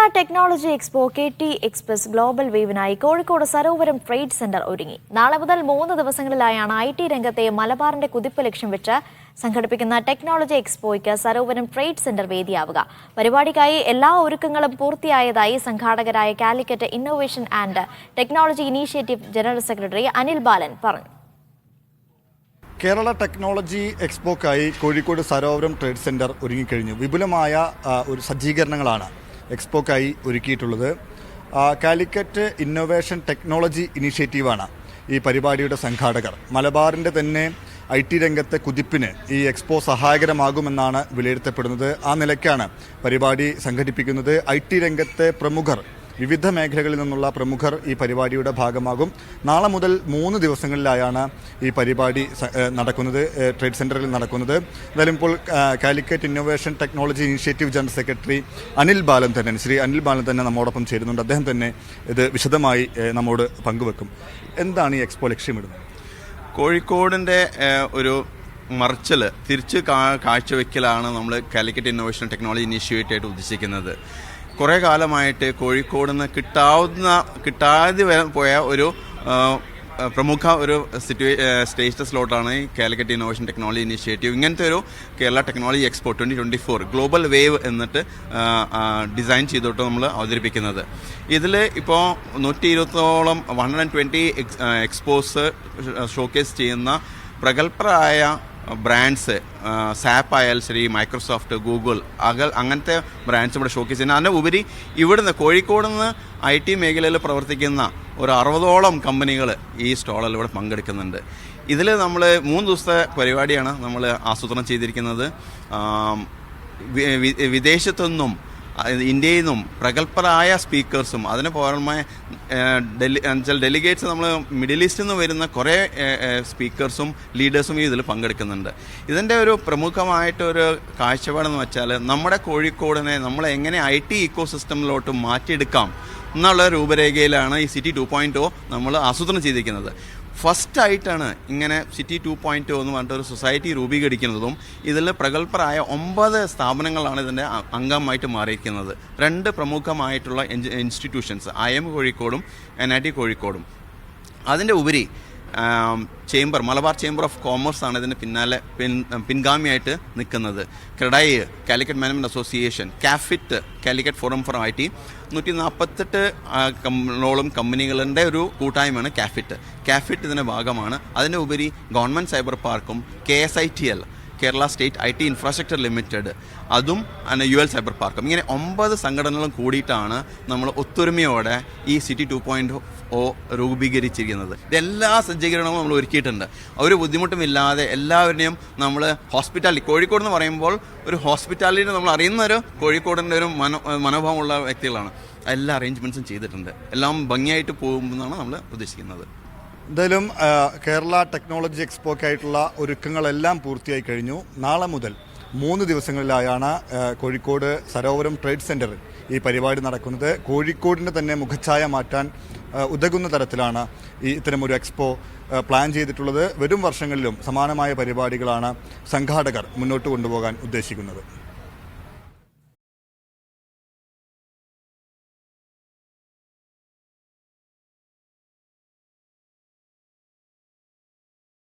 Kerala technology expo KT express global വേവിനായി Kozhikode Sarovaram trade centre ഒരുങ്ങി. നാളെ മുതൽ 3 ദിവസങ്ങളിലായാണ് IT രംഗത്തെ മലബാറിന്റെ കുതിപ്പ് ലക്ഷ്യം വെച്ച് സംഘടിപ്പിക്കുന്ന ടെക്നോളജി എക്സ്പോയ്ക്ക് സരോവരം ട്രേഡ് സെന്റർ വേദിയാവുക. പരിപാടിക്കായി എല്ലാ ഒരുക്കങ്ങളും പൂർത്തിയായതായി സംഘാടകരായ Calicut innovation and technology initiative general secretary Anil Balan പറഞ്ഞു. കേരള ടെക്നോളജി എക്സ്പോക്കായി കോഴിക്കോട് സരോവരം ട്രേഡ് സെന്റർ ഒരുങ്ങിക്കഴിഞ്ഞു. വിപുലമായ ഒരു സജ്ജീകരണങ്ങളാണ് എക്സ്പോക്കായി ഒരുക്കിയിട്ടുള്ളത്. കാലിക്കറ്റ് ഇന്നോവേഷൻ ടെക്നോളജി ഇനീഷ്യേറ്റീവാണ് ഈ പരിപാടിയുടെ സംഘാടകർ. മലബാറിൻ്റെ തന്നെ IT രംഗത്തെ കുതിപ്പിന് ഈ എക്സ്പോ സഹായകരമാകുമെന്നാണ് വിലയിരുത്തപ്പെടുന്നത്. ആ നിലയ്ക്കാണ് പരിപാടി സംഘടിപ്പിക്കുന്നത്. IT രംഗത്തെ പ്രമുഖർ, വിവിധ മേഖലകളിൽ നിന്നുള്ള പ്രമുഖർ ഈ പരിപാടിയുടെ ഭാഗമാകും. നാളെ മുതൽ 3 ദിവസങ്ങളിലായാണ് ഈ പരിപാടി നടക്കുന്നത്, ട്രേഡ് സെൻറ്ററിൽ നടക്കുന്നത്. എന്തായാലും ഇപ്പോൾ Calicut innovation technology initiative general secretary Shri Anil Balan തന്നെ നമ്മോടൊപ്പം ചേരുന്നുണ്ട്. അദ്ദേഹം തന്നെ ഇത് വിശദമായി നമ്മോട് പങ്കുവെക്കും. എന്താണ് ഈ എക്സ്പോ ലക്ഷ്യമിടുന്നത്? കോഴിക്കോടിൻ്റെ ഒരു മറിച്ചൽ തിരിച്ച് കാഴ്ചവെക്കലാണ് നമ്മൾ കാലിക്കറ്റ് ഇന്നോവേഷൻ ടെക്നോളജി ഇനീഷ്യേറ്റീവ് ആയിട്ട് ഉദ്ദേശിക്കുന്നത്. കുറേ കാലമായിട്ട് കോഴിക്കോട് നിന്ന് കിട്ടാതെ പോയ ഒരു പ്രമുഖ ഒരു സ്റ്റേറ്റസിലോട്ടാണ് ഈ കാലിക്കറ്റ് ഇന്നോവേഷൻ ടെക്നോളജി ഇനീഷ്യേറ്റീവ് ഇങ്ങനത്തെ ഒരു Kerala technology expo 2024 global wave എന്നിട്ട് ഡിസൈൻ ചെയ്തിട്ട് നമ്മൾ അവതരിപ്പിക്കുന്നത്. ഇതിൽ ഇപ്പോൾ 120ഓളം 120 എക്സ്പോസ് ഷോക്കേസ് ചെയ്യുന്ന പ്രഗത്ഭരായ ബ്രാൻഡ്സ്, സാപ്പ് ആയാലും ശരി, മൈക്രോസോഫ്റ്റ്, ഗൂഗിൾ, അങ്ങനത്തെ ബ്രാൻഡ്സ് ഇവിടെ ഷോക്കേസ് ചെയ്യുന്നത്. അതിൻ്റെ ഉപരി ഇവിടുന്ന് കോഴിക്കോട് നിന്ന് IT മേഖലയിൽ പ്രവർത്തിക്കുന്ന ഒരു 60ഓളം കമ്പനികൾ ഈ സ്റ്റാളിൽ ഇവിടെ പങ്കെടുക്കുന്നുണ്ട്. ഇതിൽ നമ്മൾ 3 ദിവസത്തെ പരിപാടിയാണ് നമ്മൾ ആസൂത്രണം ചെയ്തിരിക്കുന്നത്. വിദേശത്തുനിന്നും ഇന്ത്യയിൽ നിന്നും പ്രഗത്ഭരായ സ്പീക്കേഴ്സും അതിന് പുറമെ ഡെലിഗേറ്റ്സ് നമ്മൾ മിഡിൽ ഈസ്റ്റിൽ നിന്ന് വരുന്ന കുറേ സ്പീക്കേഴ്സും ലീഡേഴ്സും ഇതിൽ പങ്കെടുക്കുന്നുണ്ട്. ഇതിൻ്റെ ഒരു പ്രമുഖമായിട്ടൊരു കാഴ്ചപ്പാടെന്ന് വെച്ചാൽ നമ്മുടെ കോഴിക്കോടിനെ നമ്മൾ എങ്ങനെ IT ഇക്കോ സിസ്റ്റമിലോട്ട് മാറ്റിയെടുക്കാം എന്നുള്ള രൂപരേഖയിലാണ് ഈ സിറ്റി 2.0 നമ്മൾ ആസൂത്രണം ചെയ്തിരിക്കുന്നത്. ഫസ്റ്റായിട്ടാണ് ഇങ്ങനെ സിറ്റി 2.0 എന്ന് പറഞ്ഞിട്ടൊരു സൊസൈറ്റി രൂപീകരിക്കുന്നതും ഇതിൽ പ്രഗത്ഭരായ 9 സ്ഥാപനങ്ങളാണ് ഇതിൻ്റെ അംഗമായിട്ട് മാറിയിരിക്കുന്നത്. 2 പ്രമുഖമായിട്ടുള്ള ഇൻസ്റ്റിറ്റ്യൂഷൻസ്, IIM കോഴിക്കോടും NIT കോഴിക്കോടും. അതിൻ്റെ ഉപരി മലബാർ ചേംബർ ഓഫ് കോമേഴ്സ് ആണ് ഇതിന് പിൻഗാമിയായിട്ട് നിൽക്കുന്നത്. CREDAI, Calicut management association, CAFIT, Calicut forum for IT, 148 കമ്പനികളുടെ ഒരു കൂട്ടായ്മയാണ് കാഫിറ്റ് ഇതിൻ്റെ ഭാഗമാണ്. അതിൻ്റെ ഉപരി ഗവൺമെൻറ് സൈബർ പാർക്കും KSITL, Kerala state IT infrastructure limited, അതും UL സൈബർ പാർക്കും, ഇങ്ങനെ 9 സംഘടനകളും കൂടിയിട്ടാണ് നമ്മൾ ഒത്തൊരുമയോടെ ഈ സിറ്റി 2.0 രൂപീകരിച്ചിരിക്കുന്നത്. ഇതെല്ലാ സജ്ജീകരണവും നമ്മൾ ഒരുക്കിയിട്ടുണ്ട്. ഒരു ബുദ്ധിമുട്ടുമില്ലാതെ എല്ലാവരുടെയും നമ്മൾ കോഴിക്കോട് എന്ന് പറയുമ്പോൾ ഒരു ഹോസ്പിറ്റാലിറ്റി നമ്മൾ അറിയുന്നൊരു കോഴിക്കോടിൻ്റെ ഒരു മനോഭാവമുള്ള വ്യക്തികളാണ്. എല്ലാ അറേഞ്ച്മെൻറ്റ്സും ചെയ്തിട്ടുണ്ട്. എല്ലാം ഭംഗിയായിട്ട് പോകുമെന്നാണ് നമ്മൾ ഉദ്ദേശിക്കുന്നത്. എന്തായാലും കേരള ടെക്നോളജി എക്സ്പോക്കായിട്ടുള്ള ഒരുക്കങ്ങളെല്ലാം പൂർത്തിയായി കഴിഞ്ഞു. നാളെ മുതൽ 3 ദിവസങ്ങളിലായാണ് കോഴിക്കോട് സരോവരം ട്രേഡ് സെൻറ്ററിൽ ഈ പരിപാടി നടക്കുന്നത്. കോഴിക്കോടിൻ്റെ തന്നെ മുഖച്ഛായ മാറ്റാൻ ഉതകുന്ന തരത്തിലാണ് ഇത്തരമൊരു എക്സ്പോ പ്ലാൻ ചെയ്തിട്ടുള്ളത്. വരും വർഷങ്ങളിലും സമാനമായ പരിപാടികളാണ് സംഘാടകർ മുന്നോട്ട് കൊണ്ടുപോകാൻ ഉദ്ദേശിക്കുന്നത്.